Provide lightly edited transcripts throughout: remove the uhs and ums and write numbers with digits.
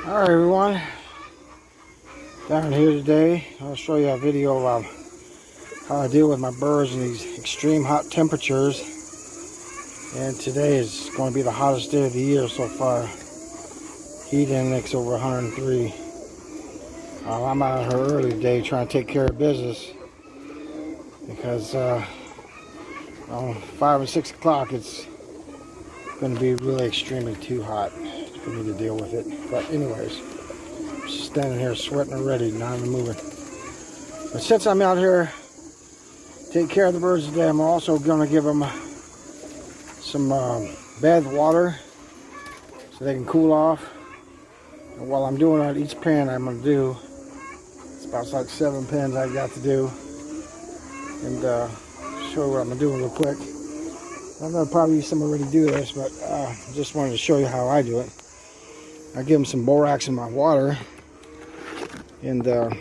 Alright everyone, down here today I'll show you a video of how I deal with my birds in these extreme hot temperatures. And today is going to be the hottest day of the year so far. Heat index over 103. I'm out here early today trying to take care of business because on 5 and 6 o'clock it's going to be really extremely too hot for me to deal with it. But anyways, I'm just standing here sweating already, not even moving. But since I'm out here taking care of the birds today, I'm also going to give them some bath water so they can cool off. And while I'm doing that, each pen I'm going to do, it's about like 7 pens I've got to do. And show you what I'm going to do real quick. I know probably some already do this, but just wanted to show you how I do it. I give them some borax in my water, and let's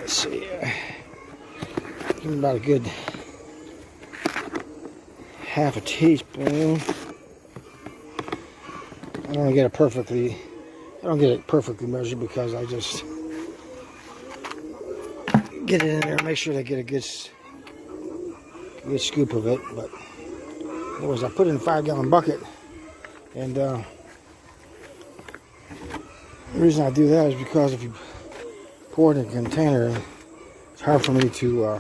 see, give them about a good half a teaspoon. I don't get it perfectly measured because I just get it in there, make sure they get a good scoop of it. But anyways, I put it in a 5-gallon bucket, and the reason I do that is because if you pour it in a container, it's hard for me to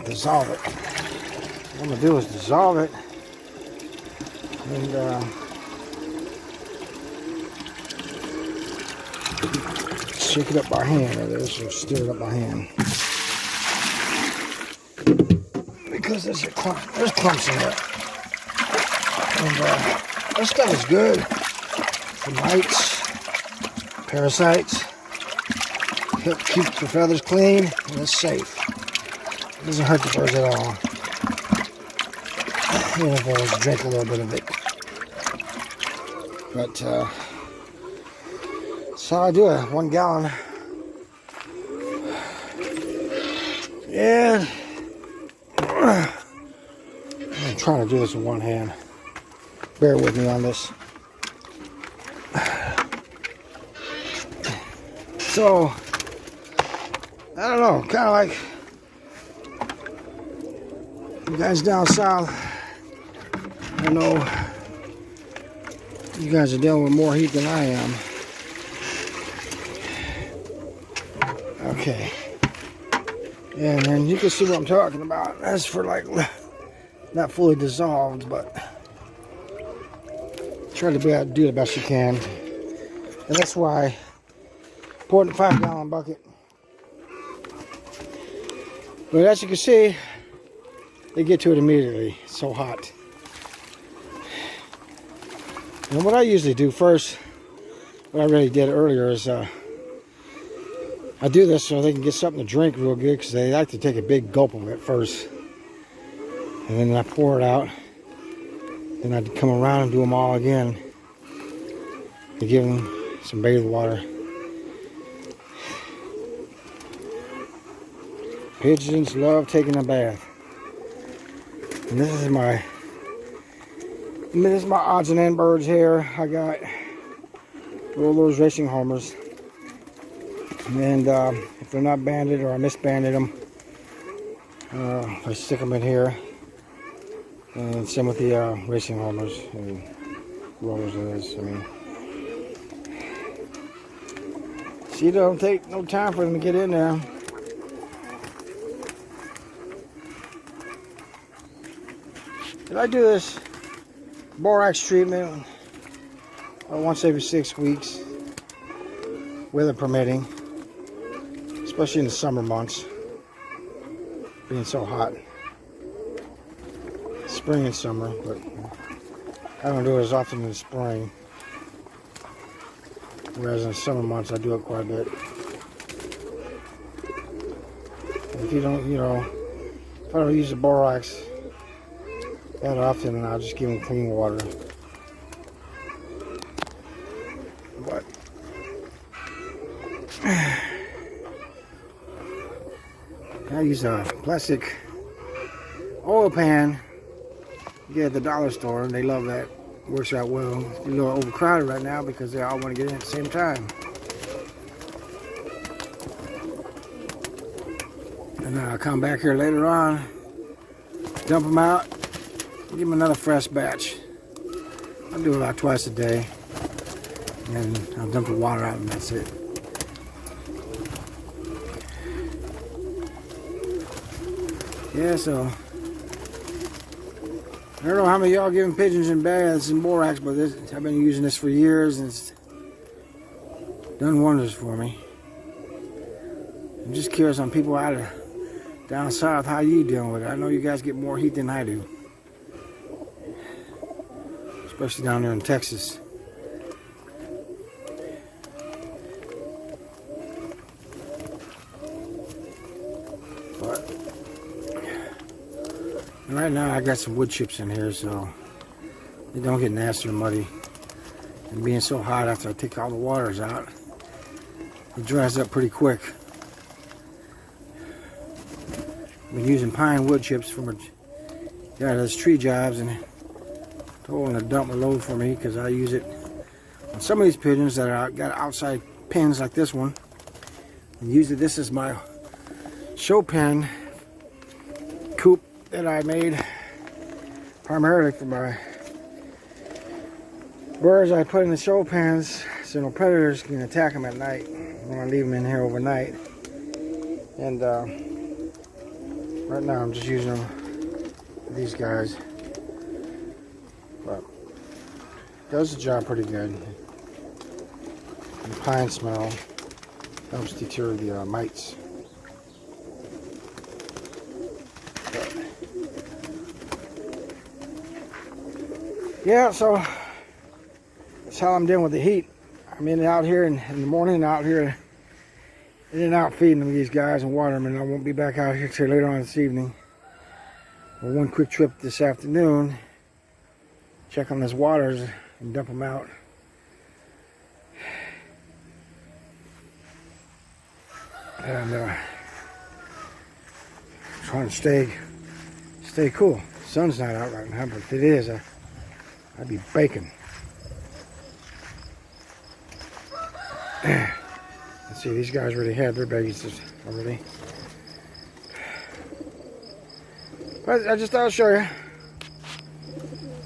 dissolve it. What I'm going to do is dissolve it and shake it up by hand. There it is, or stir it up by hand. Because there's clumps in there. And that stuff is good. For mites, parasites, keeps the feathers clean, and it's safe. It doesn't hurt the birds at all. Even if I just drink a little bit of it. But that's how I do it. 1 gallon. And I'm trying to do this with one hand. Bear with me on this. So, I don't know, kind of like you guys down south. I know you guys are dealing with more heat than I am. Okay. And then you can see what I'm talking about. That's for like, not fully dissolved, but try to do the best you can. And that's why I pour it in a 5-gallon bucket. But as you can see, they get to it immediately. It's so hot. And what I usually do first, what I already did earlier, is I do this so they can get something to drink real good, because they like to take a big gulp of it first. And then I pour it out. Then I'd come around and do them all again. To give them some bath water. Pigeons love taking a bath. And this is my odds and end birds here. I got rollers, racing homers. And if they're not banded or I misbanded them, I stick them in here. And same with the racing homers and rollers of this. I mean, see, it don't take no time for them to get in there. And I do this borax treatment once every 6 weeks, weather permitting, especially in the summer months, being so hot. Spring and summer, but I don't do it as often in the spring, whereas in the summer months I do it quite a bit. And if you don't, if I don't use the borax that often, and I'll just give them clean water. But I use a plastic oil pan you get at the dollar store, and they love that. Works out well. It's a little overcrowded right now because they all want to get in at the same time. And then I'll come back here later on, dump them out, give them another fresh batch. I'll do it about twice a day. And then I'll dump the water out and that's it. Yeah, so I don't know how many of y'all giving pigeons in baths and borax, but I've been using this for years and it's done wonders for me. I'm just curious on people out of down south, how you dealing with it? I know you guys get more heat than I do, especially down there in Texas. But right now I got some wood chips in here, so they don't get nasty or muddy. And being so hot after I take all the waters out, it dries up pretty quick. I've been using pine wood chips from a guy that does tree jobs, and told him to dump a load for me because I use it on some of these pigeons that are got outside pens like this one. And usually this is my show pen coop that I made primarily for my birds. I put in the show pens so no predators can attack them at night when I leave them in here overnight. And right now I'm just using them for these guys, but does the job pretty good. And the pine smell helps deter the mites. But, yeah, so that's how I'm dealing with the heat. I'm in and out here in the morning, out here in and out feeding them, these guys, and watering them, and I won't be back out here till later on this evening. Well, one quick trip this afternoon, check on these waters and dump them out. And trying to stay cool. The sun's not out right now, but if it is, I'd be baking. Let's see, these guys already had their babies already. But I just thought I'd show you.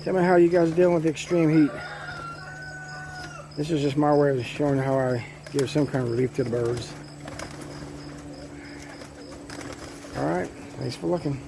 Tell me how you guys are dealing with the extreme heat. This is just my way of showing how I give some kind of relief to the birds. Alright, thanks for looking.